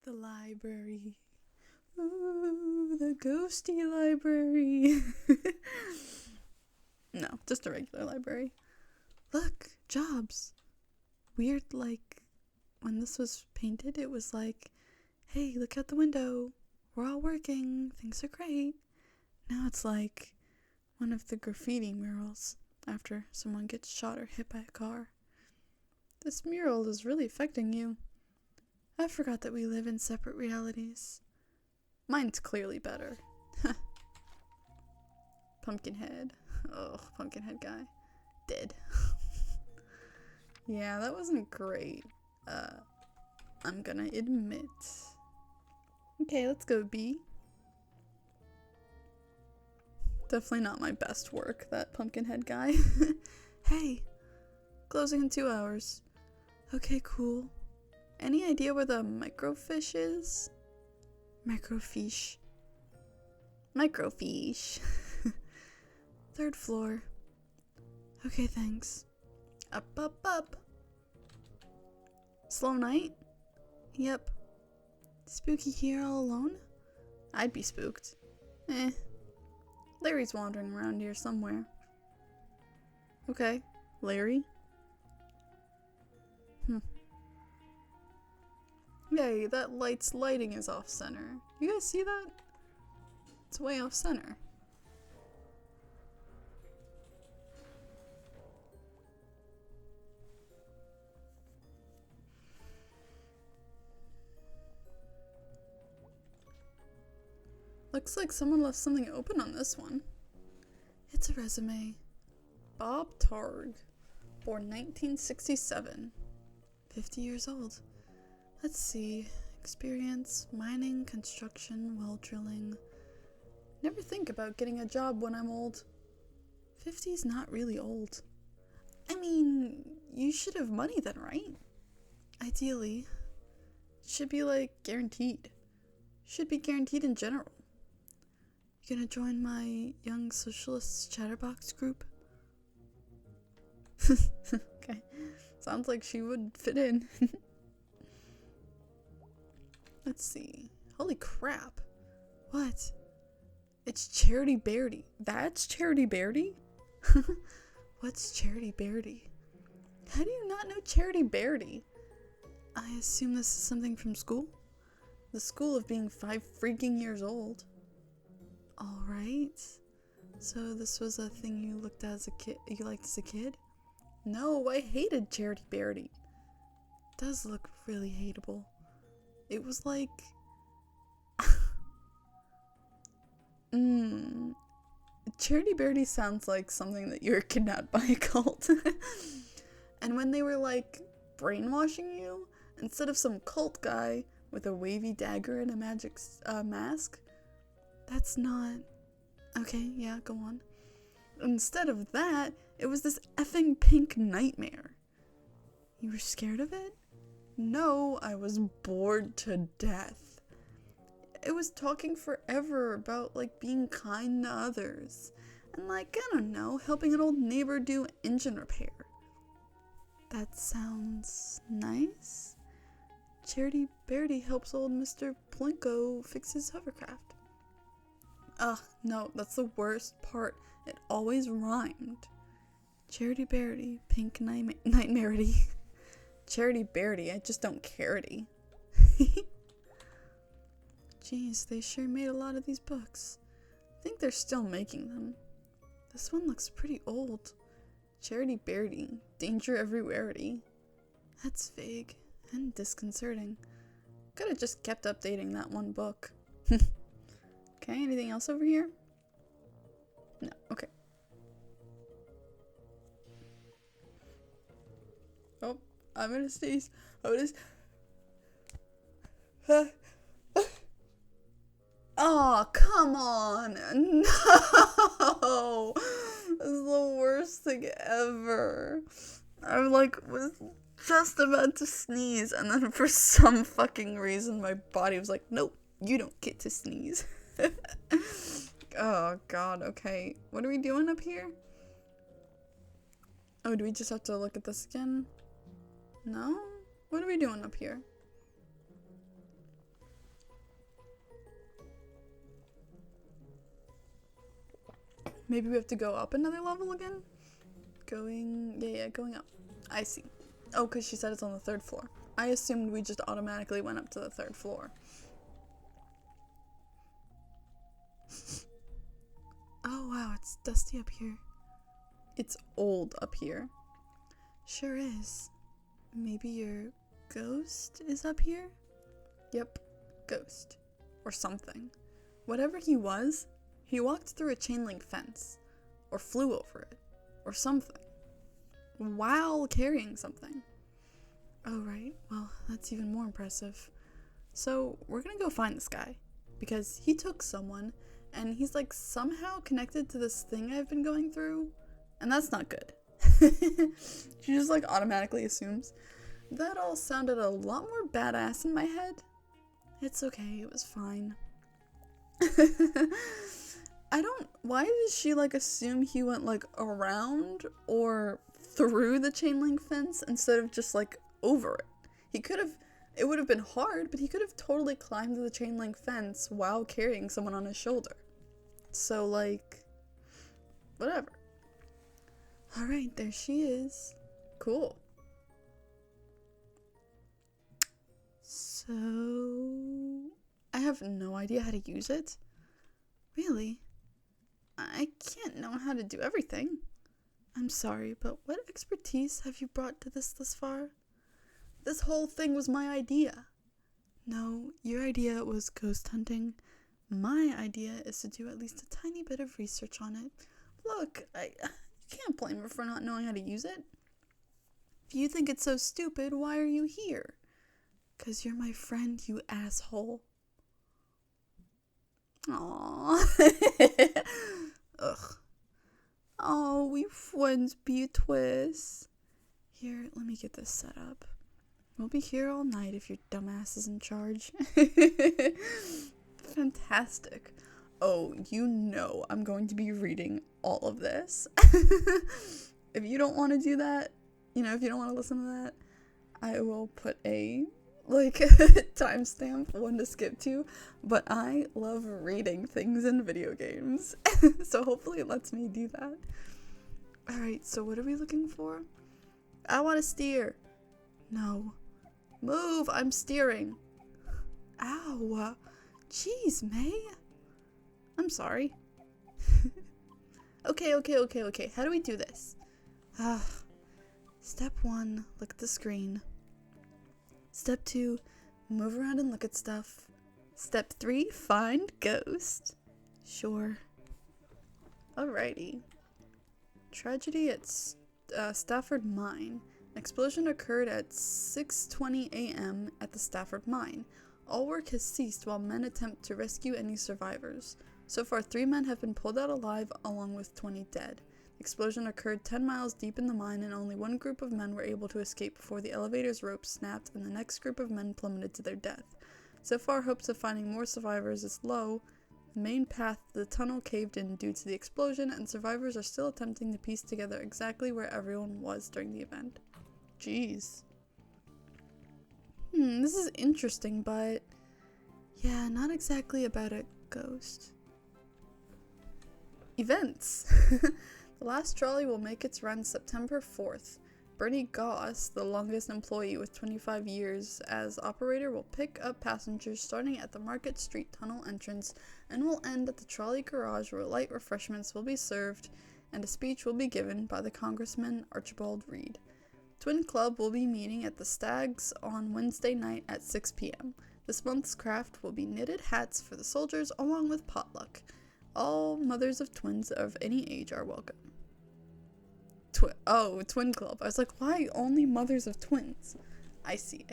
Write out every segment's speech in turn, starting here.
The library. Ooh, the ghosty library. No, just a regular library. Look, jobs. Weird, like, when this was painted, it was like, hey, look out the window. We're all working. Things are great. Now it's like one of the graffiti murals after someone gets shot or hit by a car. This mural is really affecting you. I forgot that we live in separate realities. Mine's clearly better. Pumpkinhead. Oh, Pumpkinhead guy. Dead. Yeah, that wasn't great. I'm gonna admit. Okay, let's go, B. Definitely not my best work, that Pumpkinhead guy. Hey, closing in 2 hours. Okay, cool. Any idea where the microfiche is? Microfiche. Microfiche. 3rd floor. Okay, thanks. Up, up, up. Slow night? Yep. Spooky here all alone? I'd be spooked. Larry's wandering around here somewhere. Okay, Larry? Yay, that light's lighting is off center. You guys see that? It's way off center. Looks like someone left something open on this one. It's a resume. Bob Targ, born 1967. 50 years old. Let's see. Experience, mining, construction, well drilling. Never think about getting a job when I'm old. 50's not really old. I mean, you should have money then, right? Ideally. It should be like guaranteed. Should be guaranteed in general. You gonna join my Young Socialists Chatterbox group? Okay. Sounds like she would fit in. Let's see. Holy crap. What? It's Charity Beardy. That's Charity Beardy? What's Charity Beardy? How do you not know Charity Beardy? I assume this is something from school? The school of being 5 freaking years old. Alright. So this was a thing you looked at as a kid, you liked as a kid? No, I hated Charity Beardy. It does look really hateable. It was like... Charity Beardy sounds like something that you were kidnapped by a cult. And when they were like brainwashing you, instead of some cult guy with a wavy dagger and a magic mask, that's not... Okay, yeah, go on. Instead of that, it was this effing pink nightmare. You were scared of it? No, I was bored to death. It was talking forever about, like, being kind to others. And, like, I don't know, helping an old neighbor do engine repair. That sounds nice. Charity Beardy helps old Mr. Plinko fix his hovercraft. Ugh, no, that's the worst part. It always rhymed. Charity Beardy, pink nightmarity. Charity Beardy, I just don't carity. Jeez, they sure made a lot of these books. I think they're still making them. This one looks pretty old. Charity Beardy, danger everywhere-ity. That's vague and disconcerting. Could've just kept updating that one book. Okay, anything else over here? No, okay. Oh, I'm gonna sneeze. Oh, come on. No. This is the worst thing ever. I was just about to sneeze, and then for some fucking reason my body was like, nope, you don't get to sneeze. Oh god, okay. What are we doing up here? Oh, do we just have to look at this again? No? What are we doing up here? Maybe we have to go up another level again? Going up. I see. Oh, because she said it's on the 3rd floor. I assumed we just automatically went up to the 3rd floor. Oh wow, it's dusty up here. It's old up here. Sure is. Maybe your ghost is up here? Yep, ghost. Or something. Whatever he was, he walked through a chain link fence. Or flew over it. Or something. While carrying something. Oh right, well that's even more impressive. So we're gonna go find this guy. Because he took someone and he's like somehow connected to this thing I've been going through. And that's not good. She just like automatically assumes. That all sounded a lot more badass in my head. It's okay, it was fine. Why does she like assume he went like around or through the chain link fence instead of just like over it? It would have been hard, but he could have totally climbed the chain link fence while carrying someone on his shoulder. So like, whatever. Alright, there she is. Cool. So, I have no idea how to use it. Really? I can't know how to do everything. I'm sorry, but what expertise have you brought to this thus far? This whole thing was my idea. No, your idea was ghost hunting. My idea is to do at least a tiny bit of research on it. Look, I can't blame her for not knowing how to use it. If you think it's so stupid, why are you here? 'Cause you're my friend, you asshole. Aww. Ugh. Oh, we friends, Beatrice. Here, let me get this set up. We'll be here all night if your dumbass is in charge. Fantastic. Oh, you know I'm going to be reading all of this. If you don't want to do that, if you don't want to listen to that, I will put a timestamp one to skip to, but I love reading things in video games. So hopefully it lets me do that. Alright, so what are we looking for? I want to steer. No. Move, I'm steering. Ow. Jeez, May. I'm sorry. Okay. How do we do this? Step 1, look at the screen. Step 2, move around and look at stuff. Step 3, find ghost. Sure. Alrighty. Tragedy at Stafford Mine. An explosion occurred at 6:20 a.m. at the Stafford Mine. All work has ceased while men attempt to rescue any survivors. So far, 3 men have been pulled out alive along with 20 dead. The explosion occurred 10 miles deep in the mine and only one group of men were able to escape before the elevator's rope snapped and the next group of men plummeted to their death. So far, hopes of finding more survivors is low. The main path to the tunnel caved in due to the explosion and survivors are still attempting to piece together exactly where everyone was during the event. Jeez. This is interesting, but yeah, not exactly about a ghost. Events. The last trolley will make its run September 4th. Bernie Goss, the longest employee with 25 years as operator, will pick up passengers starting at the Market Street Tunnel entrance and will end at the trolley garage where light refreshments will be served and a speech will be given by the Congressman Archibald Reed. Twin Club will be meeting at the Stags on Wednesday night at 6 p.m. This month's craft will be knitted hats for the soldiers along with potluck. All mothers of twins of any age are welcome. Twin Club. I was like, why only mothers of twins? I see.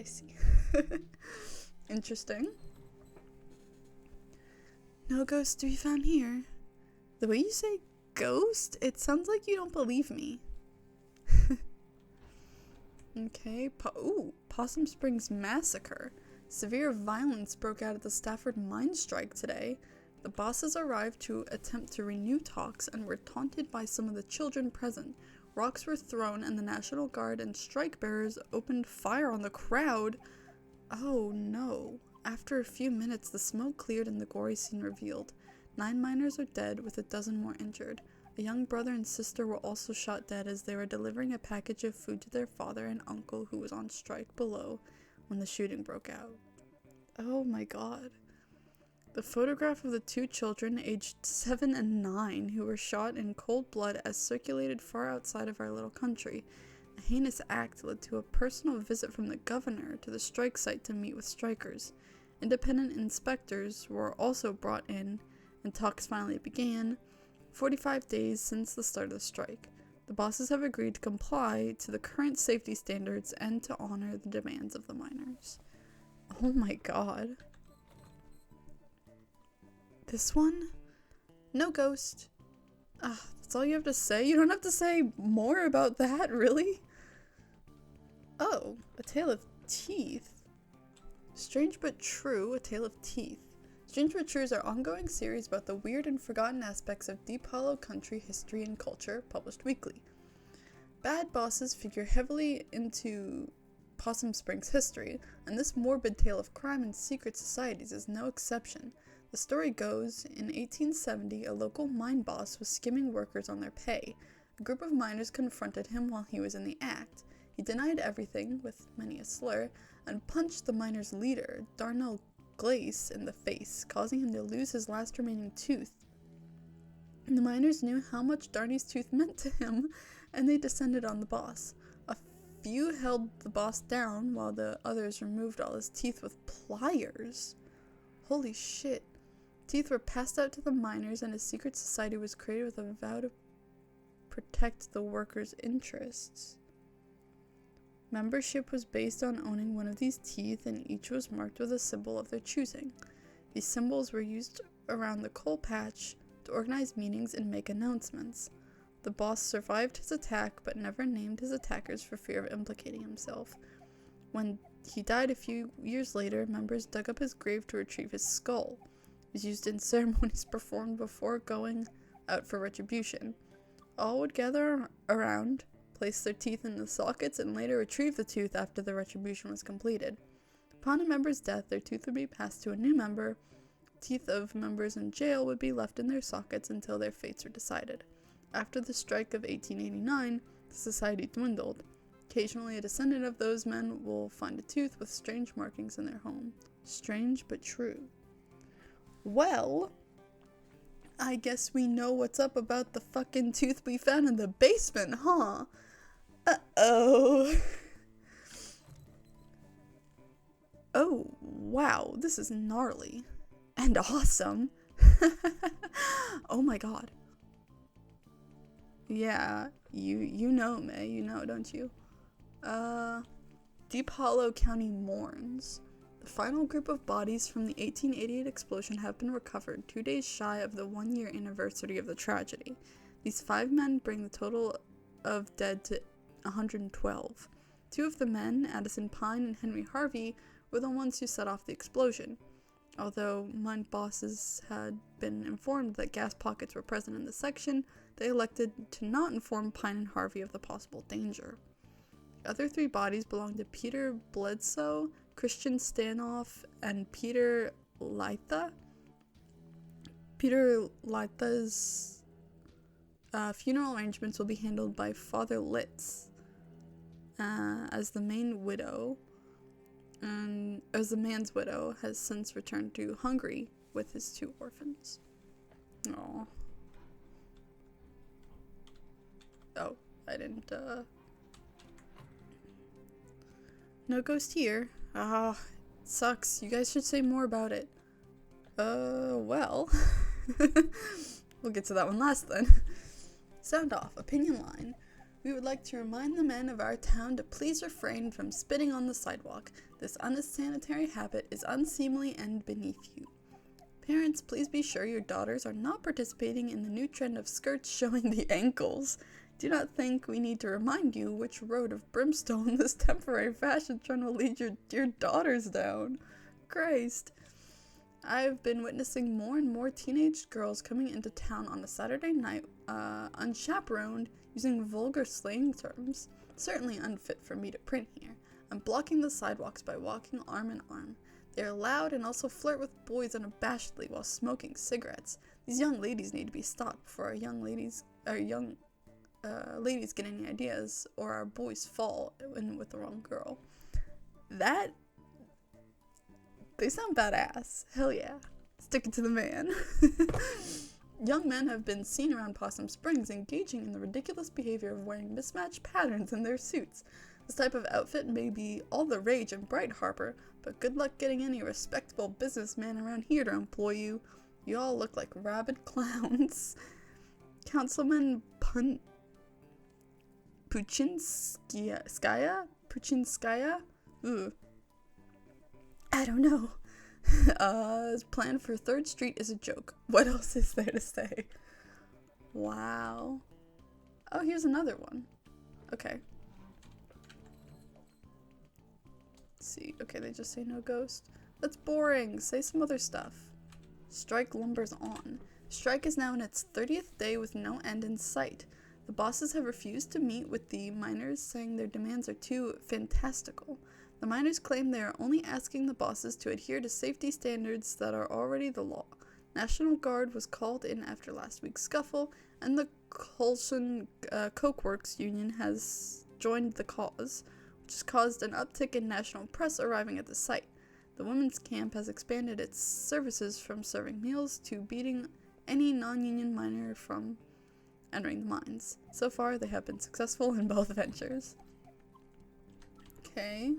Interesting. No ghost to be found here. The way you say ghost, it sounds like you don't believe me. Okay, Possum Springs Massacre. Severe violence broke out at the Stafford mine strike today. The bosses arrived to attempt to renew talks and were taunted by some of the children present. Rocks were thrown and the National Guard and strike bearers opened fire on the crowd. Oh no. After a few minutes, the smoke cleared and the gory scene revealed. 9 miners are dead with a dozen more injured. A young brother and sister were also shot dead as they were delivering a package of food to their father and uncle who was on strike below when the shooting broke out. Oh my god. The photograph of the two children aged 7 and 9 who were shot in cold blood has circulated far outside of our little country. A heinous act led to a personal visit from the governor to the strike site to meet with strikers. Independent inspectors were also brought in, and talks finally began, 45 days since the start of the strike. The bosses have agreed to comply to the current safety standards and to honor the demands of the miners. Oh my god. This one? No ghost. That's all you have to say? You don't have to say more about that, really? Oh, A Tale of Teeth. Strange but True, A Tale of Teeth. Strange but True is our ongoing series about the weird and forgotten aspects of Deep Hollow country history and culture, published weekly. Bad bosses figure heavily into Possum Springs history, and this morbid tale of crime and secret societies is no exception. The story goes, in 1870, a local mine boss was skimming workers on their pay. A group of miners confronted him while he was in the act. He denied everything, with many a slur, and punched the miners' leader, Darnell Glace, in the face, causing him to lose his last remaining tooth. The miners knew how much Darney's tooth meant to him, and they descended on the boss. A few held the boss down, while the others removed all his teeth with pliers. Holy shit. Teeth were passed out to the miners, and a secret society was created with a vow to protect the workers' interests. Membership was based on owning one of these teeth, and each was marked with a symbol of their choosing. These symbols were used around the coal patch to organize meetings and make announcements. The boss survived his attack, but never named his attackers for fear of implicating himself. When he died a few years later, members dug up his grave to retrieve his skull. It was used in ceremonies performed before going out for retribution. All would gather around, place their teeth in the sockets, and later retrieve the tooth after the retribution was completed. Upon a member's death, their tooth would be passed to a new member. Teeth of members in jail would be left in their sockets until their fates were decided. After the strike of 1889, the society dwindled. Occasionally, a descendant of those men will find a tooth with strange markings in their home. Strange but true. Well, I guess we know what's up about the fucking tooth we found in the basement, huh? Uh-oh. Oh, wow, this is gnarly. And awesome. Oh my god. Yeah, you know, May, you know, don't you? Deep Hollow County mourns. The final group of bodies from the 1888 explosion have been recovered 2 days shy of the 1-year anniversary of the tragedy. These 5 men bring the total of dead to 112. 2 of the men, Addison Pine and Henry Harvey, were the ones who set off the explosion. Although mine bosses had been informed that gas pockets were present in the section, they elected to not inform Pine and Harvey of the possible danger. The other 3 bodies belonged to Peter Bledsoe, Christian Stanoff, and Peter Leitha. Peter Leitha's funeral arrangements will be handled by Father Litz as the man's widow has since returned to Hungary with his 2 orphans. Aww. Oh, I didn't, No ghost here. Sucks. You guys should say more about it. Well. We'll get to that one last then. Sound off. Opinion line. We would like to remind the men of our town to please refrain from spitting on the sidewalk. This unsanitary habit is unseemly and beneath you. Parents, please be sure your daughters are not participating in the new trend of skirts showing the ankles. Do not think we need to remind you which road of brimstone this temporary fashion trend will lead your daughters down. Christ. I've been witnessing more and more teenage girls coming into town on a Saturday night, unchaperoned, using vulgar slang terms, certainly unfit for me to print here, and blocking the sidewalks by walking arm in arm. They are loud and also flirt with boys unabashedly while smoking cigarettes. These young ladies need to be stopped before our young ladies ladies get any ideas, or our boys fall in with the wrong girl. They sound badass. Hell yeah. Stick it to the man. Young men have been seen around Possum Springs engaging in the ridiculous behavior of wearing mismatched patterns in their suits. This type of outfit may be all the rage in Bright Harbor, but good luck getting any respectable businessman around here to employ you. You all look like rabid clowns. Councilman Puchinskaya? Ooh. I don't know. His plan for 3rd Street is a joke. What else is there to say? Wow. Oh, here's another one. Okay. Let's see. Okay, they just say no ghost. That's boring. Say some other stuff. Strike lumbers on. Strike is now in its 30th day with no end in sight. The bosses have refused to meet with the miners, saying their demands are too fantastical. The miners claim they are only asking the bosses to adhere to safety standards that are already the law. National Guard was called in after last week's scuffle, and the Coulson Coke Works Union has joined the cause, which has caused an uptick in national press arriving at the site. The women's camp has expanded its services from serving meals to beating any non-union miner from entering the mines. So far, they have been successful in both ventures. Okay.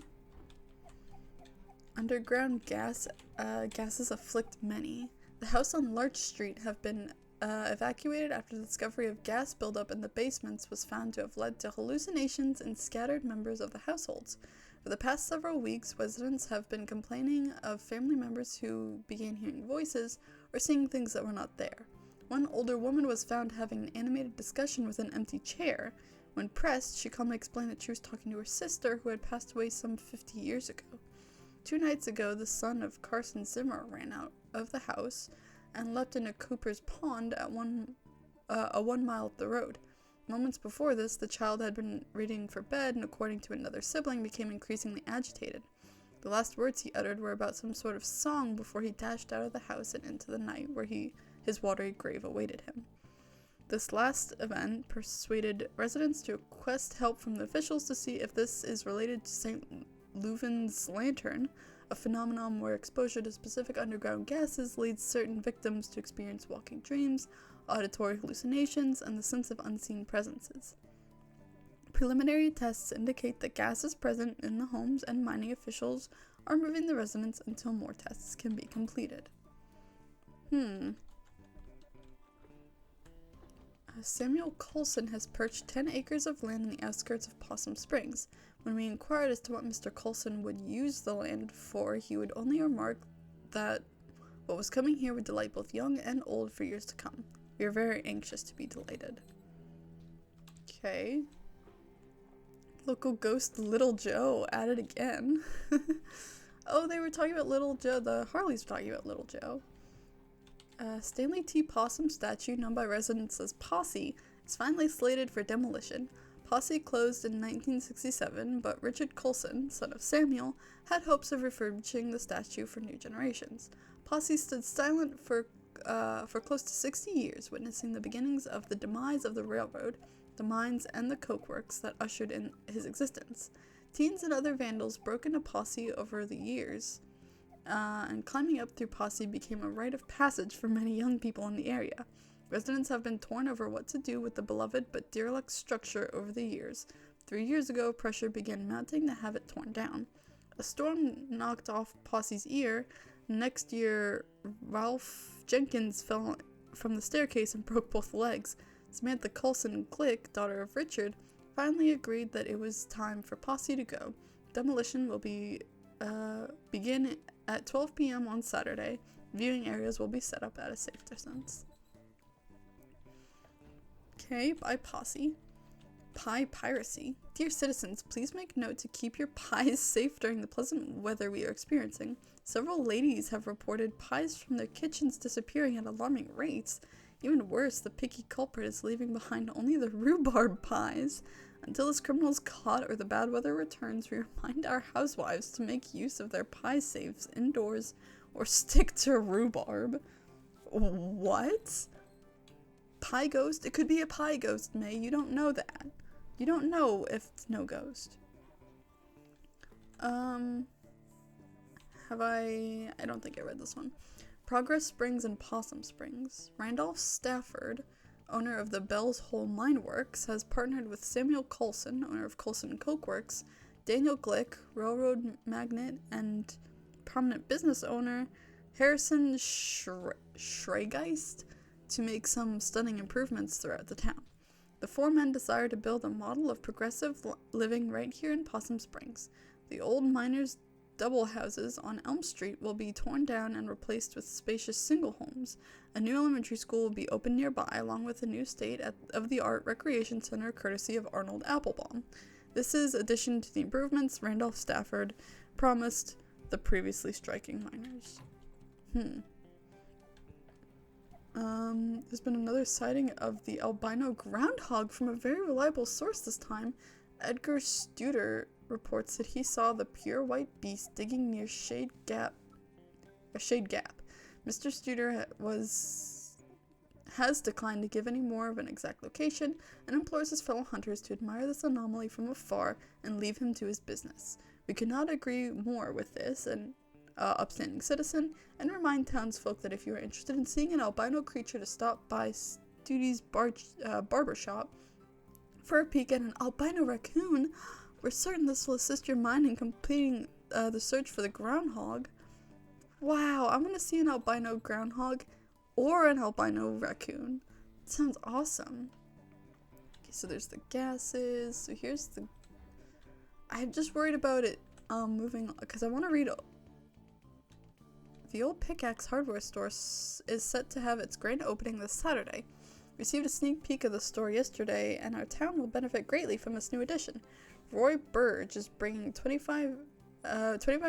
Underground gases afflict many. The house on Larch Street have been evacuated after the discovery of gas buildup in the basements was found to have led to hallucinations in scattered members of the households. For the past several weeks, residents have been complaining of family members who began hearing voices or seeing things that were not there. One older woman was found having an animated discussion with an empty chair. When pressed, she calmly explained that she was talking to her sister who had passed away some 50 years ago. 2 nights ago, the son of Carson Zimmer ran out of the house and leapt into Cooper's Pond at 1 mile up the road. Moments before this, the child had been reading for bed and, according to another sibling, became increasingly agitated. The last words he uttered were about some sort of song before he dashed out of the house and into the night where his watery grave awaited him. This last event persuaded residents to request help from the officials to see if this is related to St. Leuven's lantern, a phenomenon where exposure to specific underground gases leads certain victims to experience walking dreams, auditory hallucinations, and the sense of unseen presences. Preliminary tests indicate that gas is present in the homes, and mining officials are moving the residents until more tests can be completed. Samuel Coulson has purchased 10 acres of land in the outskirts of Possum Springs. When we inquired as to what Mr. Coulson would use the land for, he would only remark that what was coming here would delight both young and old for years to come. We are very anxious to be delighted. Okay. Local ghost Little Joe at it again. Oh, they were talking about Little Joe. The Harleys were talking about Little Joe. Stanley T. Possum statue, known by residents as Posse, is finally slated for demolition. Posse closed in 1967, but Richard Coulson, son of Samuel, had hopes of refurbishing the statue for new generations. Posse stood silent for close to 60 years, witnessing the beginnings of the demise of the railroad, the mines, and the coke works that ushered in his existence. Teens and other vandals broke into Posse over the years, and climbing up through Posse became a rite of passage for many young people in the area. Residents have been torn over what to do with the beloved but derelict structure over the years. 3 years ago, pressure began mounting to have it torn down. A storm knocked off Posse's ear. Next year, Ralph Jenkins fell from the staircase and broke both legs. Samantha Coulson Glick, daughter of Richard, finally agreed that it was time for Posse to go. Demolition will begin at 12 p.m. on Saturday. Viewing areas will be set up at a safe distance. Okay, by Posse. Pie piracy. Dear citizens, please make note to keep your pies safe during the pleasant weather we are experiencing. Several ladies have reported pies from their kitchens disappearing at alarming rates. Even worse, the picky culprit is leaving behind only the rhubarb pies. Until this criminal is caught or the bad weather returns, we remind our housewives to make use of their pie safes indoors or stick to rhubarb. What? pie ghost? It could be a pie ghost, May. You don't know that. You don't know if it's no ghost. I don't think I read this one. Progress Springs and Possum Springs. Randolph Stafford, owner of the Bell's Hole Mine Works, has partnered with Samuel Coulson, owner of Coulson Coke Works, Daniel Glick, railroad magnate and prominent business owner, Harrison Schreigeist, to make some stunning improvements throughout the town. The four men desire to build a model of progressive living right here in Possum Springs. The old miners' double houses on Elm Street will be torn down and replaced with spacious single homes. A new elementary school will be opened nearby, along with a new state-of-the-art recreation center courtesy of Arnold Applebaum. This is addition to the improvements Randolph Stafford promised the previously striking miners. There's been another sighting of the albino groundhog from a very reliable source this time. Edgar Studer reports that he saw the pure white beast digging near Shade Gap. Mr. Studer has declined to give any more of an exact location and implores his fellow hunters to admire this anomaly from afar and leave him to his business. We could not agree more with this, and upstanding citizen, and remind townsfolk that if you are interested in seeing an albino creature, to stop by Study's barbershop for a peek at an albino raccoon. We're certain this will assist your mind in completing the search for the groundhog. Wow, I'm gonna see an albino groundhog or an albino raccoon. It sounds awesome. Okay, so there's the gases. So here's the... I'm just worried about it moving, because I want to read... The old Pickaxe hardware store is set to have its grand opening this Saturday. Received a sneak peek of the store yesterday, and our town will benefit greatly from this new addition. Roy Burge is bringing 25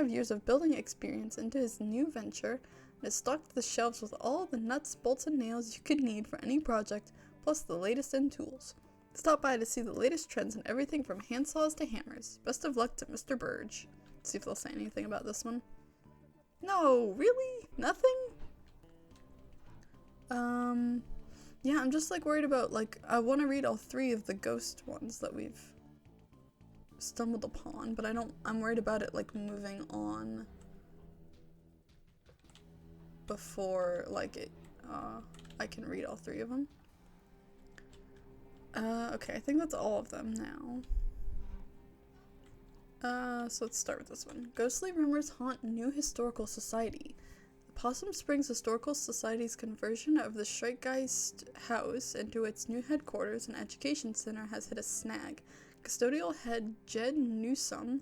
years of building experience into his new venture, and has stocked the shelves with all the nuts, bolts, and nails you could need for any project, plus the latest in tools. Stop by to see the latest trends in everything from handsaws to hammers. Best of luck to Mr. Burge. Let's see if they'll say anything about this one. No, really? Nothing? Yeah, I'm just like worried about, like, I want to read all three of the ghost ones that we've stumbled upon, but I'm worried about it, like, moving on before, like, I can read all three of them. Okay, I think that's all of them now. So let's start with this one. Ghostly rumors haunt new historical society. The Possum Springs Historical Society's conversion of the Schreitgeist House into its new headquarters and education center has hit a snag. Custodial head Jed Newsome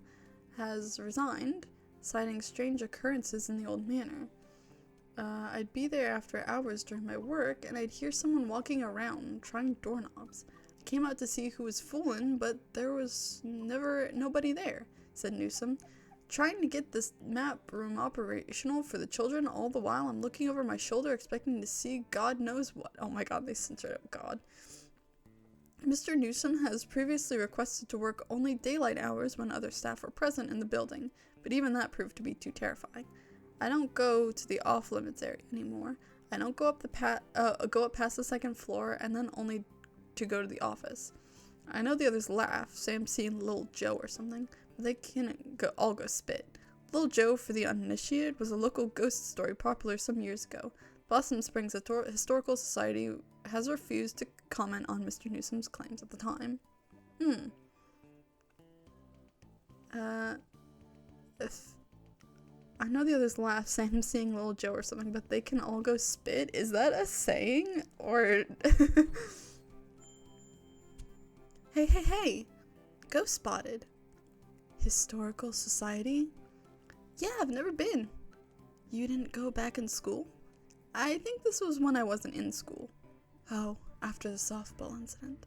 has resigned, citing strange occurrences in the old manor. I'd be there after hours during my work, and I'd hear someone walking around, trying doorknobs. I came out to see who was fooling, but there was nobody there, said Newsome. Trying to get this map room operational for the children, all the while I'm looking over my shoulder expecting to see God knows what. Oh my god, they censored out God. Mr. Newsome has previously requested to work only daylight hours when other staff are present in the building, but even that proved to be too terrifying. I don't go to the off-limits area anymore. I don't go up past the second floor and then only to go to the office. I know the others laugh, say I'm seeing Little Joe or something, but they can't all go spit. Little Joe, for the uninitiated, was a local ghost story popular some years ago. Possum Springs Historical Society has refused to comment on Mr. Newsome's claims at the time. I know the others laugh, saying I'm seeing Little Joe or something, but they can all go spit? Is that a saying? Or... Hey! Ghost spotted. Historical Society? Yeah, I've never been. You didn't go back in school? I think this was when I wasn't in school. Oh, after the softball incident.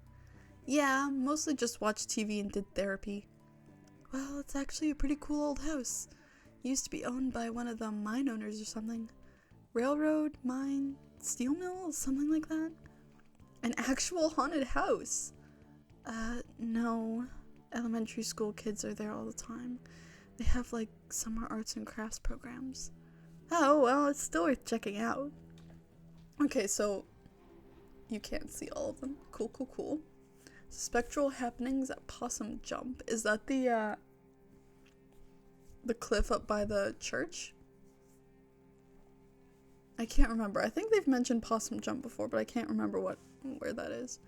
Yeah, mostly just watched TV and did therapy. Well, it's actually a pretty cool old house. Used to be owned by one of the mine owners or something. Railroad, mine, steel mill, something like that. An actual haunted house. No. Elementary school kids are there all the time. They have, like, summer arts and crafts programs. Oh, well, it's still worth checking out. Okay, so you can't see all of them. Cool, cool, cool. Spectral happenings at Possum Jump. Is that the cliff up by the church? I can't remember. I think they've mentioned Possum Jump before, but I can't remember where that is.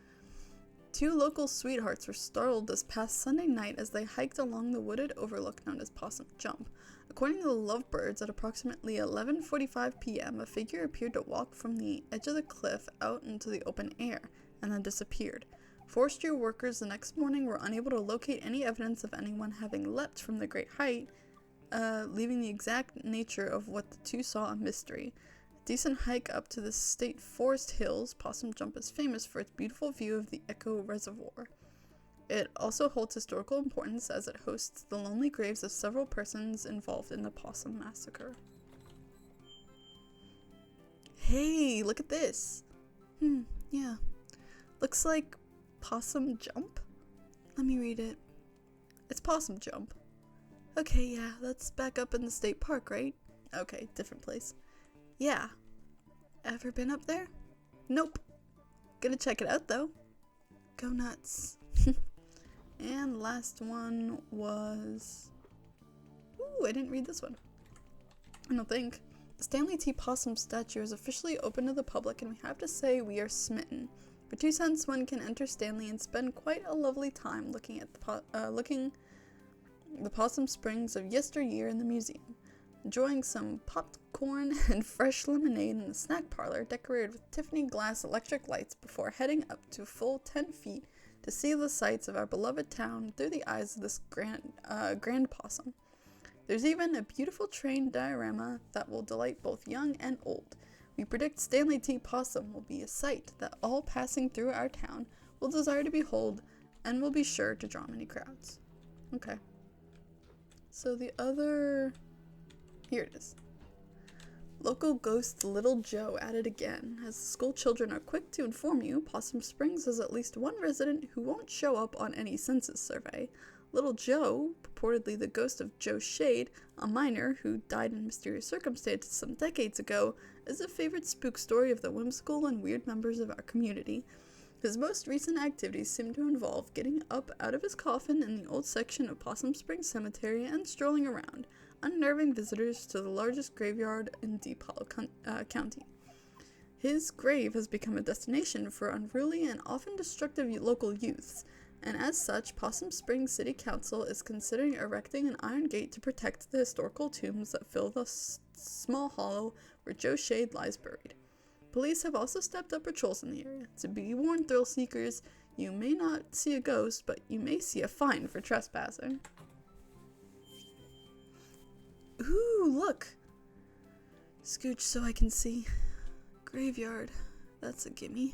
Two local sweethearts were startled this past Sunday night as they hiked along the wooded overlook known as Possum Jump. According to the Lovebirds, at approximately 11:45 p.m., a figure appeared to walk from the edge of the cliff out into the open air and then disappeared. Forestry workers the next morning were unable to locate any evidence of anyone having leapt from the great height, leaving the exact nature of what the two saw a mystery. A decent hike up to the state forest hills, Possum Jump is famous for its beautiful view of the Echo Reservoir. It also holds historical importance as it hosts the lonely graves of several persons involved in the Possum Massacre. Hey, look at this! Yeah. Looks like Possum Jump? Let me read it. It's Possum Jump. Okay, yeah, that's back up in the state park, right? Okay, different place. Yeah. Ever been up there? Nope. Gonna check it out, though. Go nuts. And last one was... Ooh, I didn't read this one. I don't think. The Stanley T. Possum statue is officially open to the public, and we have to say we are smitten. For 2 cents, one can enter Stanley and spend quite a lovely time looking at the Possum Springs of yesteryear in the museum, enjoying some popcorn and fresh lemonade in the snack parlor decorated with Tiffany glass electric lights before heading up to a full 10 feet to see the sights of our beloved town through the eyes of this grand possum. There's even a beautiful train diorama that will delight both young and old. We predict Stanley T. Possum will be a sight that all passing through our town will desire to behold and will be sure to draw many crowds. Okay. So the other... Here it is. Local ghost Little Joe at it again. As the school children are quick to inform you, Possum Springs has at least one resident who won't show up on any census survey. Little Joe, purportedly the ghost of Joe Shade, a minor who died in mysterious circumstances some decades ago, is a favorite spook story of the whimsical and weird members of our community. His most recent activities seem to involve getting up out of his coffin in the old section of Possum Springs Cemetery and strolling around, unnerving visitors to the largest graveyard in Deep Hollow County. His grave has become a destination for unruly and often destructive local youths, and as such, Possum Springs City Council is considering erecting an iron gate to protect the historical tombs that fill the small hollow where Joe Shade lies buried. Police have also stepped up patrols in the area. To be warned, thrill seekers, you may not see a ghost, but you may see a fine for trespassing. Ooh, look! Scooch so I can see. Graveyard. That's a gimme.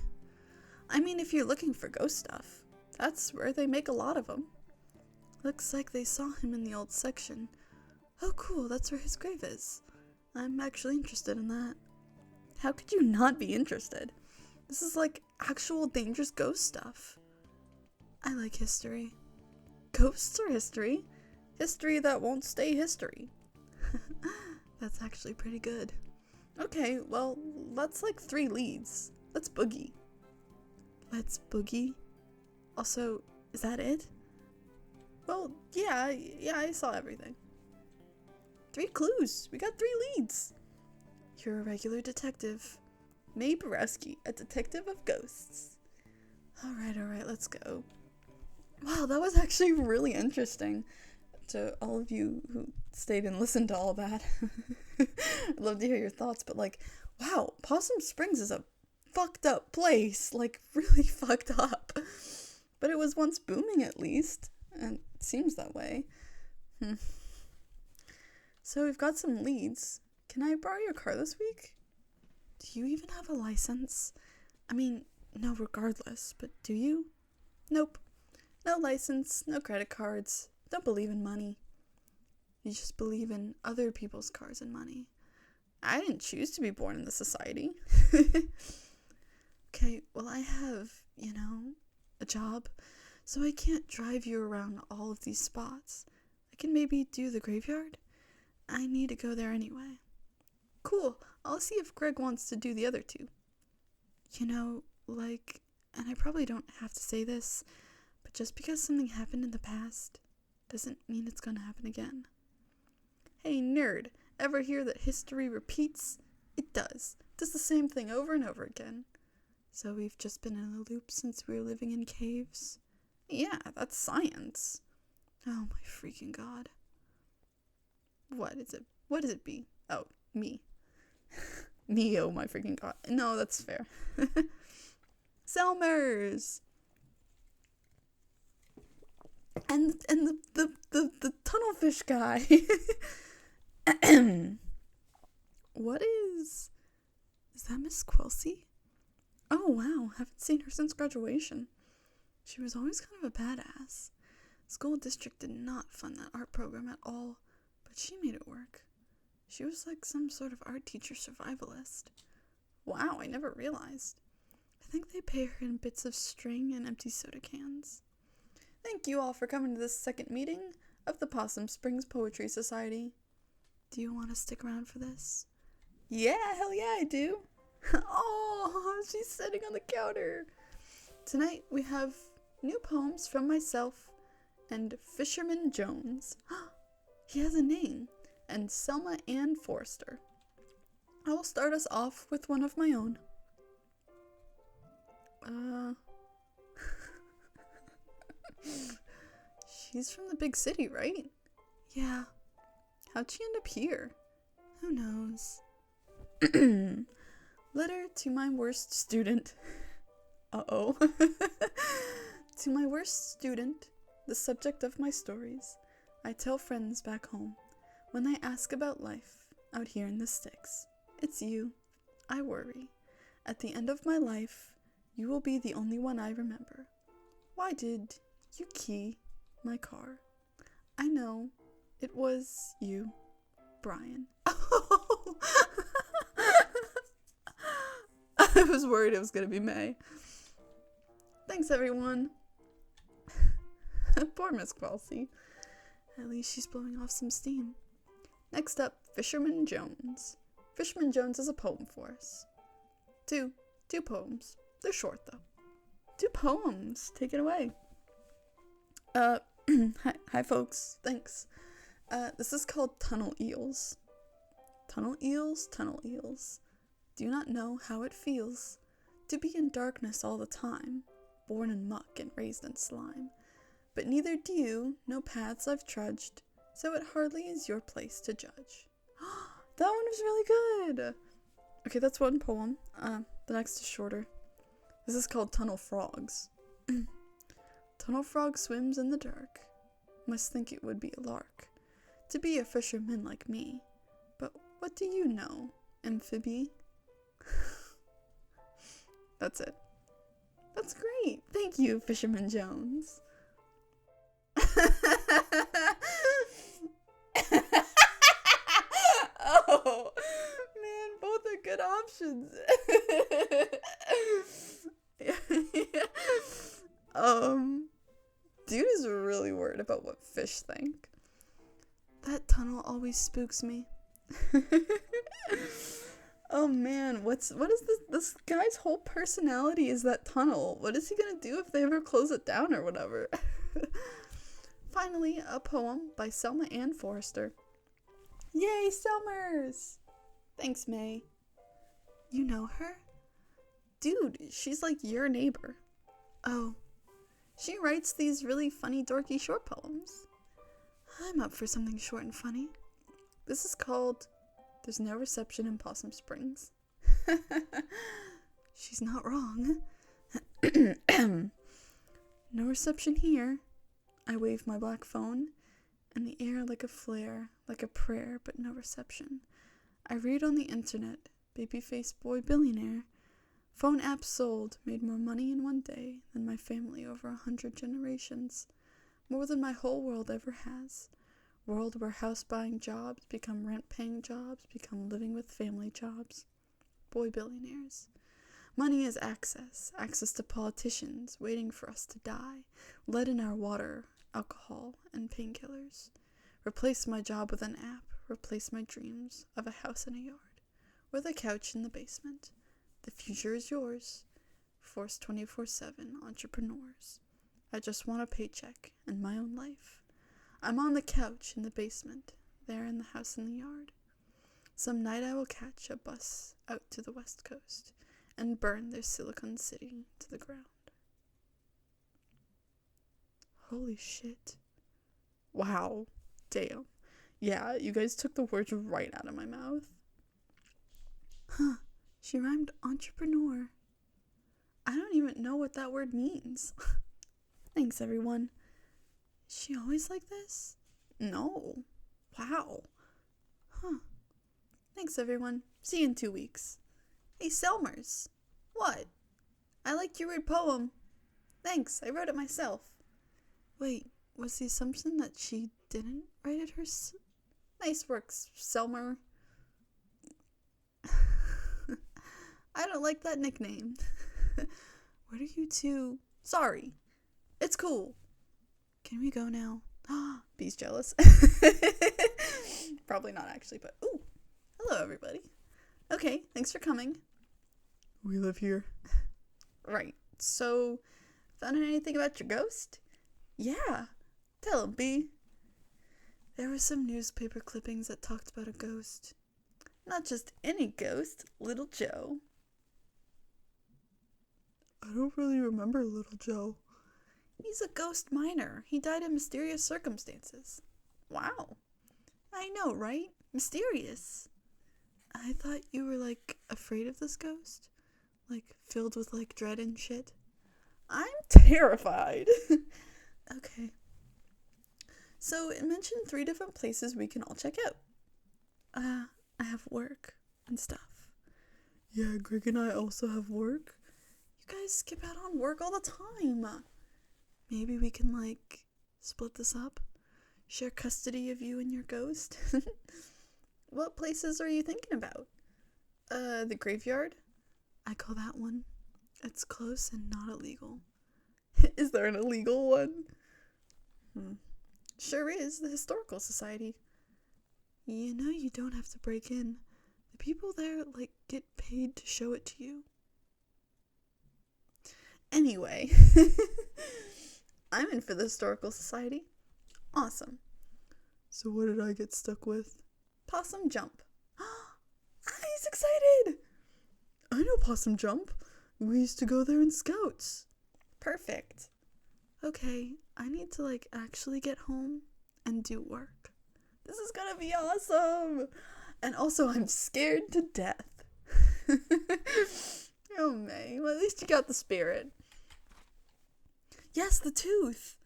I mean, if you're looking for ghost stuff, that's where they make a lot of them. Looks like they saw him in the old section. Oh cool, that's where his grave is. I'm actually interested in that. How could you not be interested? This is like actual dangerous ghost stuff. I like history. Ghosts are history. History that won't stay history. That's actually pretty good. Okay, well, that's like 3 leads. Let's boogie. Let's boogie? Also, is that it? Well, yeah, I saw everything. 3 clues. We got 3 leads. You're a regular detective. May Borowski, a detective of ghosts. Alright, let's go. Wow, that was actually really interesting. To all of you who stayed and listened to all that. I'd love to hear your thoughts, but like, wow, Possum Springs is a fucked up place. Like, really fucked up. But it was once booming at least, and it seems that way. So we've got some leads. Can I borrow your car this week? Do you even have a license? I mean, no regardless, but do you? Nope. No license, no credit cards. Don't believe in money. You just believe in other people's cars and money. I didn't choose to be born in this society. Okay, well I have, a job, so I can't drive you around all of these spots. I can maybe do the graveyard. I need to go there anyway. Cool, I'll see if Greg wants to do the other 2. Like, and I probably don't have to say this, but just because something happened in the past doesn't mean it's gonna happen again. Hey, nerd, ever hear that history repeats? It does. It does the same thing over and over again. So we've just been in a loop since we were living in caves? Yeah, that's science. Oh my freaking god. What is it? What does it be? Oh, me. Me, oh my freaking god. No, that's fair. Selmers! And the tunnelfish guy. What is that Miss Quilsey? Oh wow, haven't seen her since graduation. She was always kind of a badass. School district did not fund that art program at all, but she made it work. She was like some sort of art teacher survivalist. Wow, I never realized. I think they pay her in bits of string and empty soda cans. Thank you all for coming to this second meeting of the Possum Springs Poetry Society. Do you want to stick around for this? Yeah, hell yeah, I do. Oh, she's sitting on the counter. Tonight we have new poems from myself and Fisherman Jones. He has a name. And Selma Ann Forster. I will start us off with one of my own. She's from the big city, right? Yeah. How'd she end up here? Who knows? Letter to my worst student. Uh-oh. To my worst student, the subject of my stories, I tell friends back home. When they ask about life out here in the sticks, it's you. I worry. At the end of my life, you will be the only one I remember. Why did you key my car? I know. It was you, Brian. Oh! I was worried it was going to be May. Thanks, everyone. Poor Miss Quilsey. At least she's blowing off some steam. Next up, Fisherman Jones. Fisherman Jones is a poem for us. Two poems. They're short, though. 2 poems. Take it away. Hi, folks. Thanks. This is called Tunnel Eels. Tunnel eels, do not know how it feels to be in darkness all the time, born in muck and raised in slime. But neither do you know paths I've trudged, so it hardly is your place to judge. That one was really good! Okay, that's one poem. The next is shorter. This is called Tunnel Frogs. Tunnel frog swims in the dark. Must think it would be a lark to be a fisherman like me. But what do you know, amphibie? That's it. That's great. Thank you, Fisherman Jones. Oh, man, both are good options. Dude is really worried about what fish think. That tunnel always spooks me. Oh man, what is this guy's whole personality is that tunnel. What is he gonna do if they ever close it down or whatever? Finally, a poem by Selma Ann Forster. Yay, Selmers! Thanks, May. You know her? Dude, she's like your neighbor. Oh. She writes these really funny, dorky short poems. I'm up for something short and funny. This is called There's No Reception in Possum Springs. She's not wrong. No reception here. I wave my black phone in the air like a flare, like a prayer, but no reception. I read on the internet, babyface boy billionaire. Phone apps sold made more money in one day than my family over 100 generations. More than my whole world ever has. World where house-buying jobs become rent-paying jobs, become living with family jobs. Boy billionaires. Money is access to politicians waiting for us to die, lead in our water, alcohol, and painkillers. Replace my job with an app, replace my dreams of a house in a yard, with a couch in the basement. The future is yours. Force 24/7 entrepreneurs. I just want a paycheck and my own life. I'm on the couch in the basement, there in the house in the yard. Some night I will catch a bus out to the West Coast and burn their Silicon City to the ground. Holy shit. Wow. Damn. Yeah, you guys took the words right out of my mouth. Huh. She rhymed entrepreneur. I don't even know what that word means. Thanks, everyone. Is she always like this? No. Wow. Huh. Thanks, everyone. See you in 2 weeks. Hey, Selmers. What? I liked your weird poem. Thanks, I wrote it myself. Wait, was the assumption that she didn't write it herself? Nice work, Selmer. I don't like that nickname. What are you two? Sorry. It's cool. Can we go now? Bee's jealous. Probably not actually, but ooh. Hello, everybody. Okay, thanks for coming. We live here. Right. So, found out anything about your ghost? Yeah. Tell him, Bee. There were some newspaper clippings that talked about a ghost. Not just any ghost, Little Joe. I don't really remember Little Joe. He's a ghost miner. He died in mysterious circumstances. Wow. I know, right? Mysterious. I thought you were, afraid of this ghost? Filled with, dread and shit? I'm terrified. Okay. So, it mentioned 3 different places we can all check out. I have work and stuff. Yeah, Greg and I also have work. You guys skip out on work all the time. Maybe we can, split this up? Share custody of you and your ghost? What places are you thinking about? The graveyard? I call that one. It's close and not illegal. Is there an illegal one? Sure is, the Historical Society. You know you don't have to break in. The people there, get paid to show it to you. Anyway, I'm in for the Historical Society. Awesome. So what did I get stuck with? Possum Jump. He's excited! I know Possum Jump. We used to go there in Scouts. Perfect. Okay, I need to, actually get home and do work. This is gonna be awesome! And also, I'm scared to death. Oh, May. Well, at least you got the spirit. Yes, the tooth.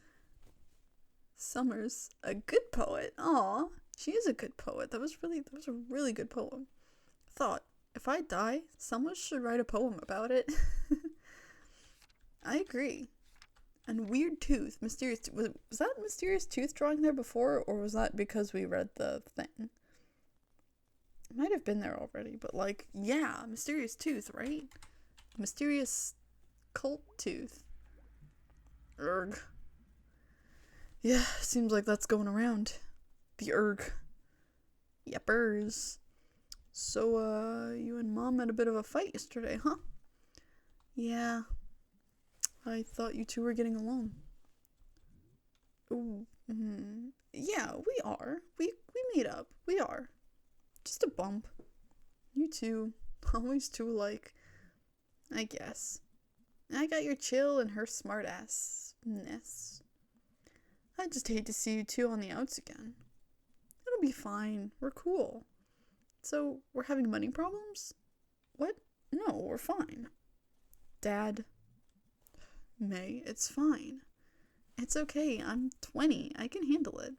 Summers, a good poet. Aw, she is a good poet. That was a really good poem. Thought, if I die, someone should write a poem about it. I agree. And weird tooth, mysterious tooth. Was that mysterious tooth drawing there before, or was that because we read the thing? It might have been there already, but yeah, mysterious tooth, right? Mysterious cult tooth. Erg. Yeah, seems like that's going around. The erg. Yepers. So, you and Mom had a bit of a fight yesterday, huh? Yeah. I thought you two were getting along. Ooh. Yeah, we are. We meet up. We are. Just a bump. You two. Always too alike. I guess. I got your chill and her smart-assness. I just hate to see you two on the outs again. It'll be fine. We're cool. So, we're having money problems? What? No, we're fine. Dad. May, it's fine. It's okay. I'm 20. I can handle it.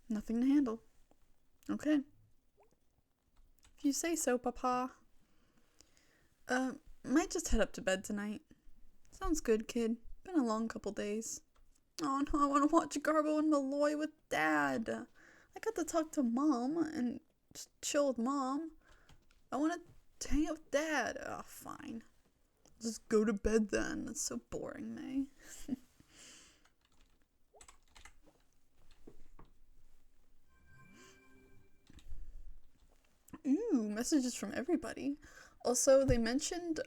Nothing to handle. Okay. If you say so, Papa. Might just head up to bed tonight. Sounds good, kid. Been a long couple days. Oh no, I want to watch Garbo and Malloy with Dad. I got to talk to Mom and just chill with Mom. I want to hang out with Dad. Oh, fine. Just go to bed then. That's so boring, May. Ooh, messages from everybody. Also, they mentioned,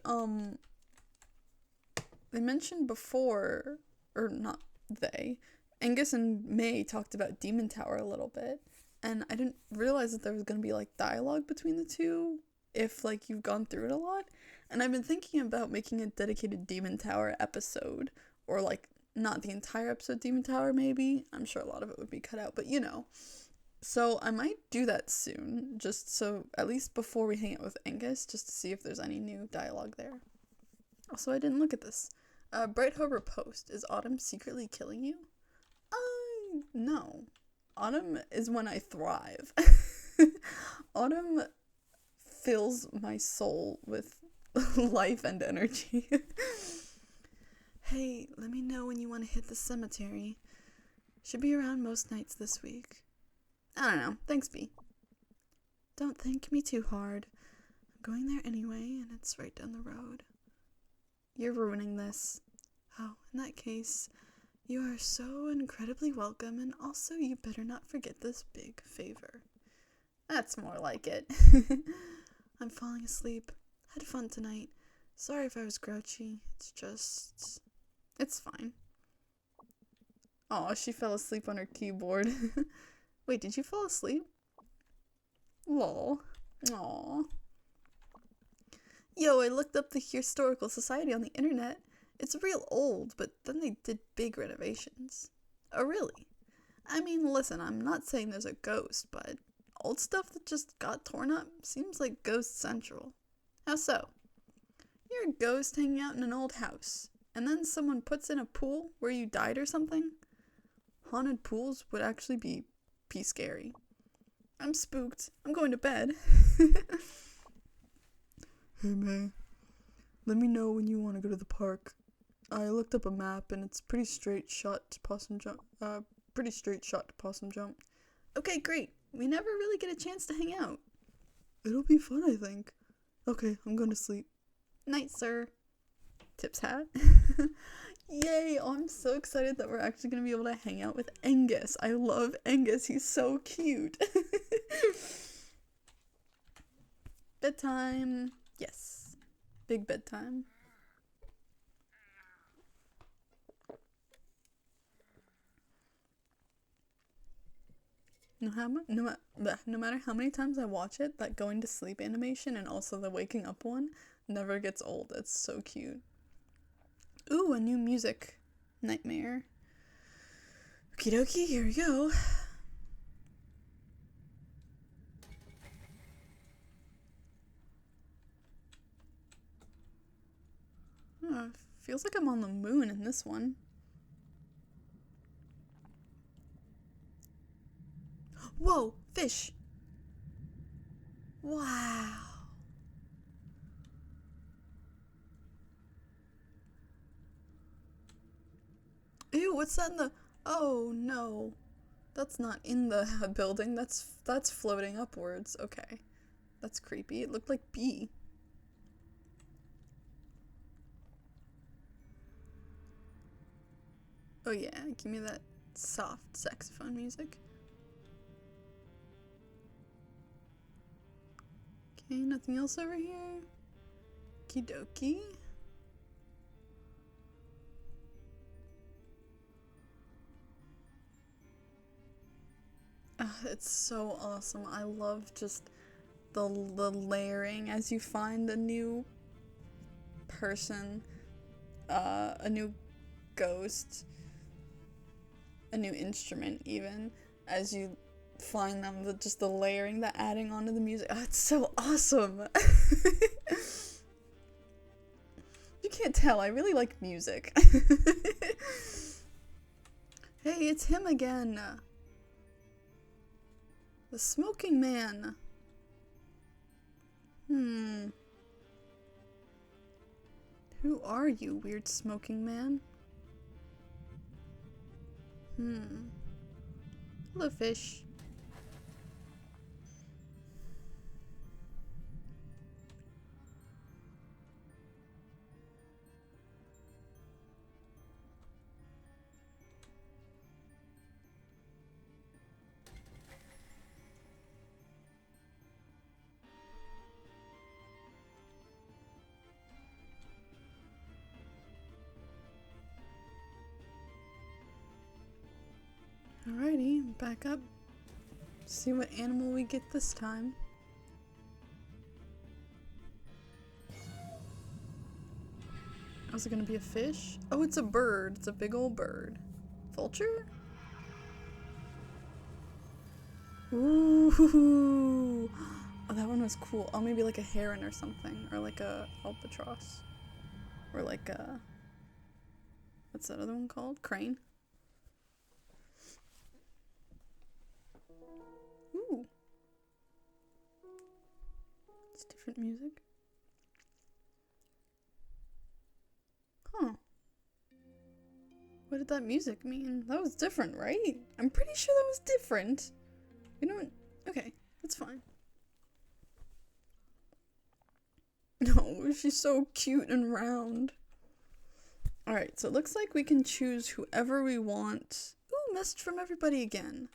they mentioned before, or not they, Angus and May talked about Demon Tower a little bit, and I didn't realize that there was going to be, like, dialogue between the two if, like, you've gone through it a lot, and I've been thinking about making a dedicated Demon Tower episode, or, like, not the entire episode Demon Tower, maybe. I'm sure a lot of it would be cut out, but you know. So I might do that soon, just so, at least before we hang out with Angus, just to see if there's any new dialogue there. Also, I didn't look at this. Bright Harbor Post. Is autumn secretly killing you? No. Autumn is when I thrive. Autumn fills my soul with life and energy. Hey, let me know when you want to hit the cemetery. Should be around most nights this week. I don't know. Thanks, B. Don't thank me too hard. I'm going there anyway, and it's right down the road. You're ruining this. Oh, in that case, you are so incredibly welcome, and also you better not forget this big favor. That's more like it. I'm falling asleep. Had fun tonight. Sorry if I was grouchy. It's fine. Aw, she fell asleep on her keyboard. Wait, did you fall asleep? Lol. Aw. Yo, I looked up the Historical Society on the internet. It's real old, but then they did big renovations. Oh, really? I mean, listen, I'm not saying there's a ghost, but old stuff that just got torn up seems like ghost central. How so? You're a ghost hanging out in an old house, and then someone puts in a pool where you died or something? Haunted pools would actually be scary. I'm spooked. I'm going to bed. Hey, May. Let me know when you want to go to the park. I looked up a map and it's pretty straight shot to Possum Jump. Okay, great. We never really get a chance to hang out. It'll be fun, I think. Okay, I'm going to sleep. Night, sir. Tips hat. Yay! Oh, I'm so excited that we're actually going to be able to hang out with Angus. I love Angus. He's so cute. Bedtime. Yes. Big bedtime. No matter how many times I watch it, that going to sleep animation and also the waking up one never gets old. It's so cute. Ooh, a new music nightmare. Okie dokie, here we go. Oh, feels like I'm on the moon in this one. Whoa, fish! Wow. Ew, what's that in the... Oh, no. That's not in the building. That's floating upwards. Okay. That's creepy. It looked like bee. Oh yeah, give me that soft saxophone music. Okay, nothing else over here. Okie dokie. It's so awesome. I love just the layering as you find a new person, a new ghost, a new instrument even, as you find them, just the layering, the adding onto the music. Oh, it's so awesome. You can't tell, I really like music. Hey, it's him again. The smoking man. Who are you, weird smoking man? Hello, fish. Alrighty, back up. See what animal we get this time. Is it gonna be a fish? Oh, it's a bird. It's a big old bird. Vulture? Ooh. Oh, that one was cool. Oh, maybe like a heron or something. Or like a albatross. Or like a... What's that other one called? Crane? Ooh. It's different music. Huh. What did that music mean? That was different, right? I'm pretty sure that was different. You know what? Okay, that's fine. No, she's so cute and round. Alright, so it looks like we can choose whoever we want. Ooh, message from everybody again.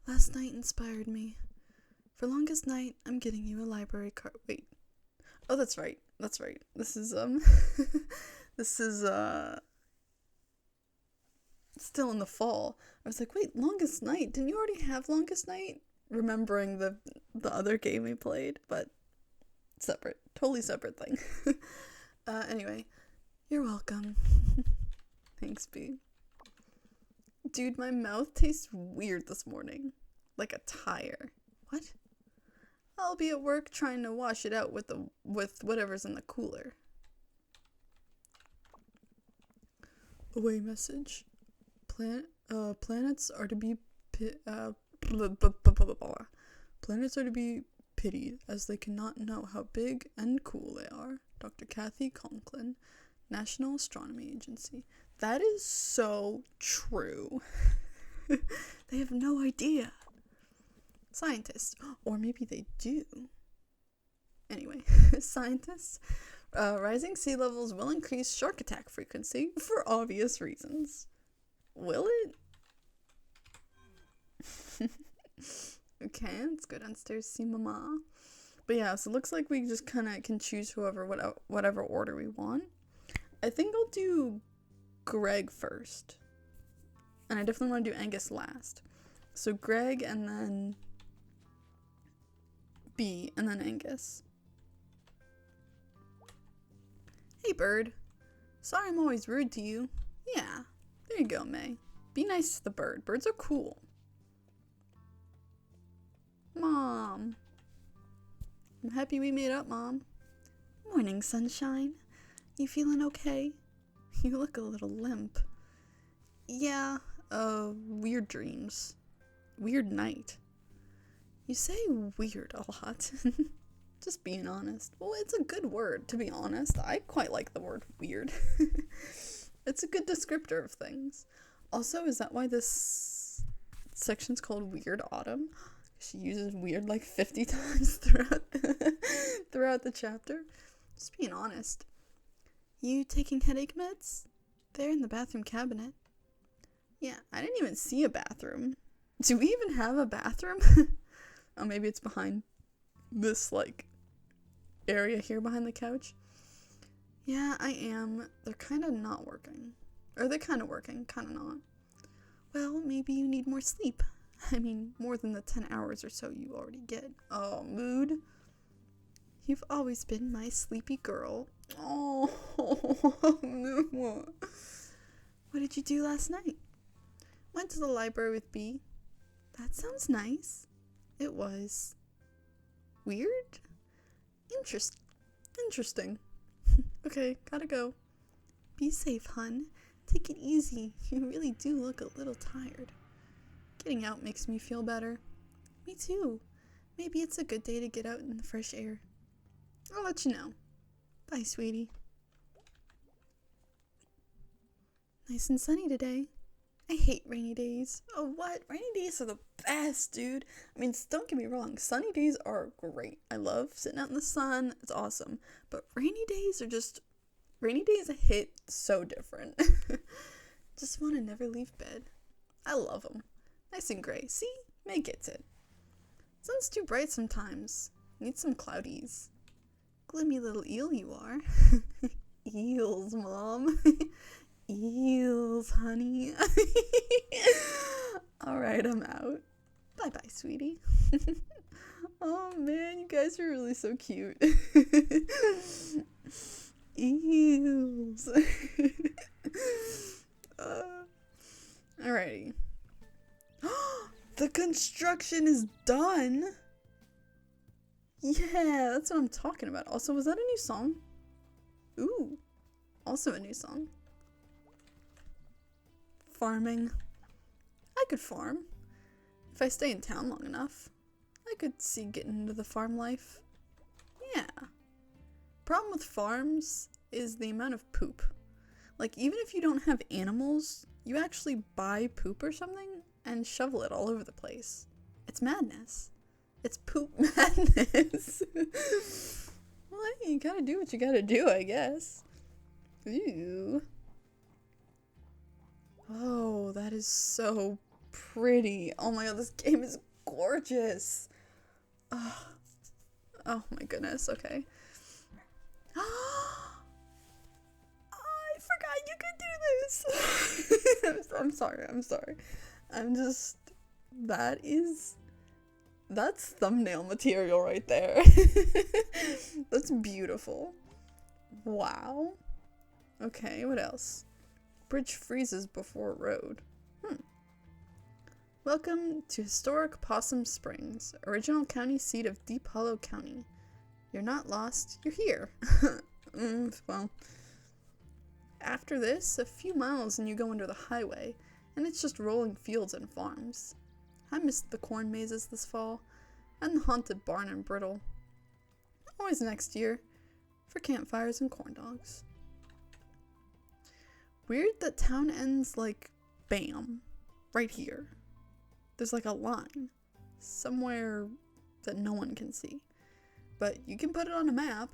Last night inspired me. For longest night, I'm getting you a library card. Wait. Oh, that's right. That's right. This is, this is, still in the fall. I was like, wait, longest night? Didn't you already have longest night? Remembering the other game we played, but separate. Totally separate thing. Anyway. You're welcome. Thanks, B. Dude, my mouth tastes weird this morning. Like a tire. What? I'll be at work trying to wash it out with whatever's in the cooler. Away message. Planets are to be planets are to be pitied as they cannot know how big and cool they are. Dr. Kathy Conklin, National Astronomy Agency. That is so true. They have no idea. Scientists, or maybe they do. Anyway, scientists, rising sea levels will increase shark attack frequency for obvious reasons. Will it? Okay, let's go downstairs, see Mama. But yeah, so it looks like we just kind of can choose whatever order we want. I think I'll do Greg first. And I definitely want to do Angus last. So Greg and then B and then Angus. Hey, bird. Sorry I'm always rude to you. Yeah, there you go, May. Be nice to the bird. Birds are cool. Mom. I'm happy we made up, Mom. Morning, sunshine. You feeling okay? You look a little limp. Yeah, weird dreams. Weird night. You say weird a lot. Just being honest. Well, it's a good word, to be honest. I quite like the word weird. It's a good descriptor of things. Also, is that why this section's called Weird Autumn? She uses weird like 50 times throughout the chapter. Just being honest. You taking headache meds? They're in the bathroom cabinet. Yeah, I didn't even see a bathroom. Do we even have a bathroom? Oh, maybe it's behind this, like, area here behind the couch. Yeah, I am. They're kind of not working. Or they're kind of working, kind of not. Well, maybe you need more sleep. I mean, more than the 10 hours or so you already get. Oh, mood. You've always been my sleepy girl. Oh, what did you do last night? Went to the library with B. That sounds nice. It was. Weird? Interesting. Okay, gotta go. Be safe, hun. Take it easy. You really do look a little tired. Getting out makes me feel better. Me too. Maybe it's a good day to get out in the fresh air. I'll let you know. Bye, sweetie. Nice and sunny today. I hate rainy days. Oh, what? Rainy days are the best, dude. I mean, don't get me wrong. Sunny days are great. I love sitting out in the sun. It's awesome. But rainy days hit so different. Just want to never leave bed. I love them. Nice and gray. See? May gets it. Sun's too bright sometimes. Need some cloudies. Gloomy little eel you are. Eels, Mom. Eels, honey. Alright, I'm out. Bye-bye, sweetie. Oh man, you guys are really so cute. Eels. Alrighty. The construction is done. Yeah, that's what I'm talking about. Also, was that a new song? Ooh, also a new song. Farming. I could farm. If I stay in town long enough, I could see getting into the farm life. Yeah. Problem with farms is the amount of poop. Like, even if you don't have animals, you actually buy poop or something and shovel it all over the place. It's madness. It's poop madness. Well, you gotta do what you gotta do, I guess. Ooh. Oh, that is so pretty. Oh my god, this game is gorgeous. Oh, oh my goodness, okay. I forgot you could do this. I'm sorry. That's thumbnail material right there. That's beautiful. Wow. Okay, what else? Bridge freezes before road. Welcome to historic Possum Springs, original county seat of Deep Hollow County. You're not lost, you're here. Well, after this, a few miles and you go under the highway, and it's just rolling fields and farms. I missed the corn mazes this fall, and the haunted barn and brittle. Always next year, for campfires and corn dogs. Weird that town ends like, bam, right here. There's like a line, somewhere that no one can see. But you can put it on a map.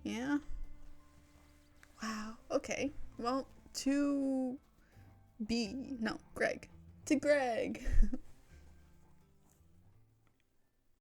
Yeah. Wow, okay. Well, Greg. To Greg.